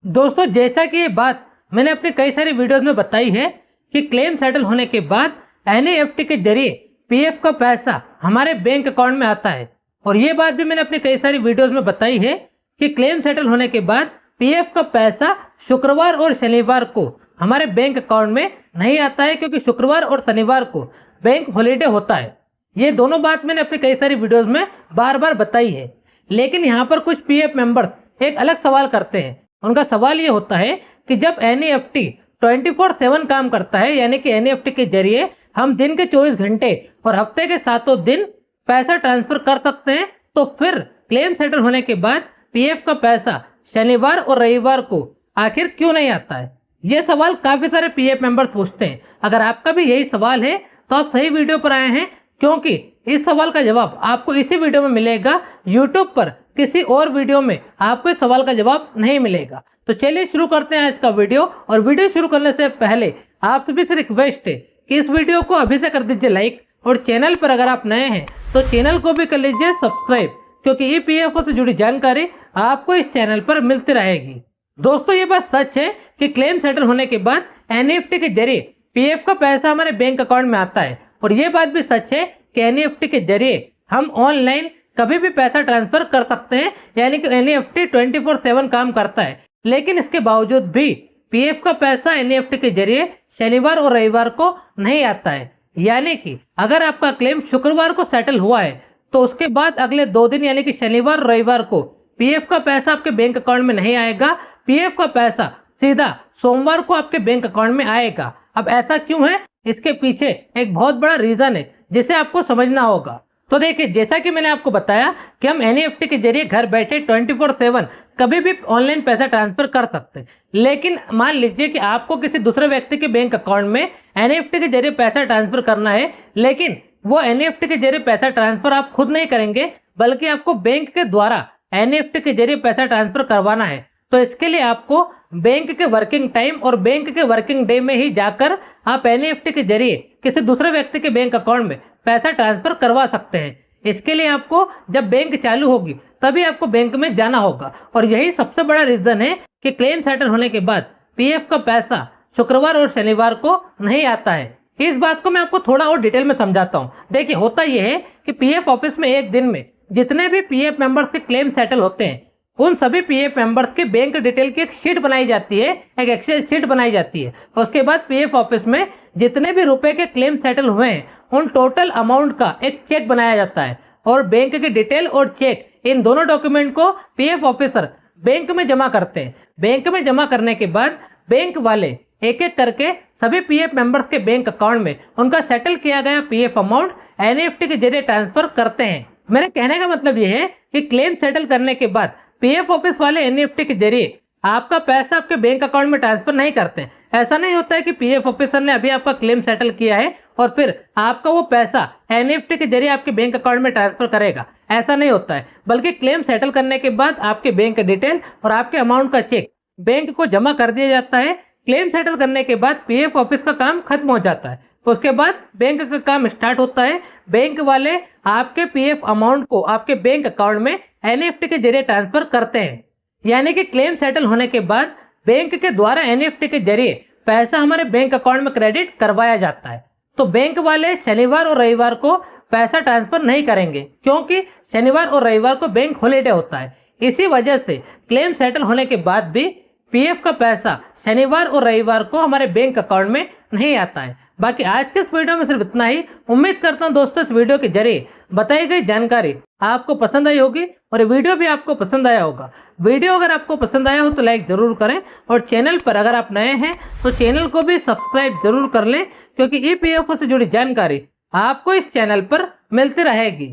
दोस्तों, जैसा कि ये बात मैंने अपनी कई सारी वीडियोस में बताई है कि क्लेम सेटल होने के बाद एनईएफटी के जरिए पीएफ का पैसा हमारे बैंक अकाउंट में आता है। और ये बात भी मैंने अपनी कई सारी वीडियोस में बताई है कि क्लेम सेटल होने के बाद पीएफ का पैसा शुक्रवार और शनिवार को हमारे बैंक अकाउंट में नहीं आता है, क्योंकि शुक्रवार और शनिवार को बैंक हॉलीडे होता है। ये दोनों बात मैंने अपनी कई सारी वीडियोस में बार बार बताई है। लेकिन यहाँ पर कुछ पीएफ मेंबर्स एक अलग सवाल करते हैं। उनका सवाल ये होता है कि जब एनईएफटी 24/7 काम करता है, यानी कि एनईएफटी के जरिए हम दिन के 24 घंटे और हफ्ते के 7 दिन पैसा ट्रांसफर कर सकते हैं, तो फिर क्लेम सेटल होने के बाद पीएफ का पैसा शनिवार और रविवार को आखिर क्यों नहीं आता है। ये सवाल काफी सारे पीएफ मेंबर्स पूछते हैं। अगर आपका भी यही सवाल है तो आप सही वीडियो पर आए हैं, क्योंकि इस सवाल का जवाब आपको इसी वीडियो में मिलेगा। यूट्यूब पर किसी और वीडियो में आपको इस सवाल का जवाब नहीं मिलेगा। तो चलिए शुरू करते हैं आज का वीडियो। और वीडियो शुरू करने से पहले आप सभी से रिक्वेस्ट है कि इस वीडियो को अभी से कर दीजिए लाइक, और चैनल पर अगर आप नए हैं तो चैनल को भी कर लीजिए सब्सक्राइब, क्योंकि ईपीएफओ से जुड़ी जानकारी आपको इस चैनल पर मिलती रहेगी। दोस्तों, ये बात सच है कि क्लेम सेटल होने के बाद एनईएफटी के जरिए पीएफ का पैसा हमारे बैंक अकाउंट में आता है। और ये बात भी सच है कि एनईएफटी के जरिए हम ऑनलाइन कभी भी पैसा ट्रांसफर कर सकते हैं, यानी कि एनईएफटी 24/7 काम करता है। लेकिन इसके बावजूद भी पीएफ का पैसा एनईएफटी के जरिए शनिवार और रविवार को नहीं आता है। यानी कि अगर आपका क्लेम शुक्रवार को सेटल हुआ है तो उसके बाद अगले 2 दिन यानी कि शनिवार और रविवार को पीएफ का पैसा आपके बैंक अकाउंट में नहीं आएगा। पीएफ का पैसा सीधा सोमवार को आपके बैंक अकाउंट में आएगा। अब ऐसा क्यों है, इसके पीछे एक बहुत बड़ा रीजन है जिसे आपको समझना होगा। तो देखिए, जैसा कि मैंने आपको बताया कि हम एनईएफटी के जरिए घर बैठे 24/7 कभी भी ऑनलाइन पैसा ट्रांसफर कर सकते हैं। लेकिन मान लीजिए कि आपको किसी दूसरे व्यक्ति के बैंक अकाउंट में एनईएफटी के जरिए पैसा ट्रांसफर करना है, लेकिन वो एनईएफटी के जरिए पैसा ट्रांसफर आप खुद नहीं करेंगे, बल्कि आपको बैंक के द्वारा एनईएफटी के जरिए पैसा ट्रांसफर करवाना है। तो इसके लिए आपको बैंक के वर्किंग टाइम और बैंक के वर्किंग डे में ही जाकर आप एनईएफटी के जरिए किसी दूसरे व्यक्ति के बैंक अकाउंट में पैसा ट्रांसफर करवा सकते हैं। इसके लिए आपको जब बैंक चालू होगी तभी आपको बैंक में जाना होगा। और यही सबसे बड़ा रीजन है कि क्लेम सेटल होने के बाद पीएफ का पैसा शुक्रवार और शनिवार को नहीं आता है। इस बात को मैं आपको थोड़ा और डिटेल में समझाता हूँ। देखिए, होता यह है कि पीएफ ऑफिस में एक दिन में जितने भी पीएफ मेंबर्स के क्लेम सेटल होते हैं, उन सभी पीएफ मेंबर्स के बैंक डिटेल की एक शीट बनाई जाती है, एक एक्सेल शीट बनाई जाती है। और उसके बाद पीएफ ऑफिस में जितने भी रुपए के क्लेम सेटल हुए हैं उन टोटल अमाउंट का एक चेक बनाया जाता है। और बैंक की डिटेल और चेक, इन दोनों डॉक्यूमेंट को पीएफ ऑफिसर बैंक में जमा करते हैं। बैंक में जमा करने के बाद बैंक वाले एक एक करके सभी पीएफ मेंबर्स के बैंक अकाउंट में उनका सेटल किया गया पीएफ अमाउंट एनईएफटी के जरिए ट्रांसफर करते हैं। मेरे कहने का मतलब यह है कि क्लेम सेटल करने के बाद पीएफ ऑफिस वाले एनईएफटी के जरिए आपका पैसा आपके बैंक अकाउंट में ट्रांसफर नहीं करते। ऐसा नहीं होता है कि पीएफ ऑफिसर ने अभी आपका क्लेम सेटल किया है और फिर आपका वो पैसा एनईएफटी के जरिए आपके बैंक अकाउंट में ट्रांसफर करेगा। ऐसा नहीं होता है, बल्कि क्लेम सेटल करने के बाद आपके बैंक डिटेल और आपके अमाउंट का चेक बैंक को जमा कर दिया जाता है। क्लेम सेटल करने के बाद पीएफ ऑफिस का काम खत्म हो जाता है। तो उसके बाद बैंक का काम स्टार्ट होता है। बैंक वाले आपके पीएफ अमाउंट को आपके बैंक अकाउंट में एनईएफटी के जरिए ट्रांसफर करते हैं। यानी कि क्लेम सेटल होने के बाद बैंक के द्वारा एनईएफटी के जरिए पैसा हमारे बैंक अकाउंट में क्रेडिट करवाया जाता है। तो बैंक वाले शनिवार और रविवार को पैसा ट्रांसफर नहीं करेंगे, क्योंकि शनिवार और रविवार को बैंक हॉलीडे होता है। इसी वजह से क्लेम सेटल होने के बाद भी पीएफ का पैसा शनिवार और रविवार को हमारे बैंक अकाउंट में नहीं आता है। बाकी आज के इस वीडियो में सिर्फ इतना ही। उम्मीद करता हूँ दोस्तों इस वीडियो के जरिए बताई गई जानकारी आपको पसंद आई होगी और वीडियो भी आपको पसंद आया होगा। वीडियो अगर आपको पसंद आया हो तो लाइक जरूर करें, और चैनल पर अगर आप नए हैं तो चैनल को भी सब्सक्राइब जरूर कर लें, क्योंकि ईपीएफओ से जुड़ी जानकारी आपको इस चैनल पर मिलती रहेगी।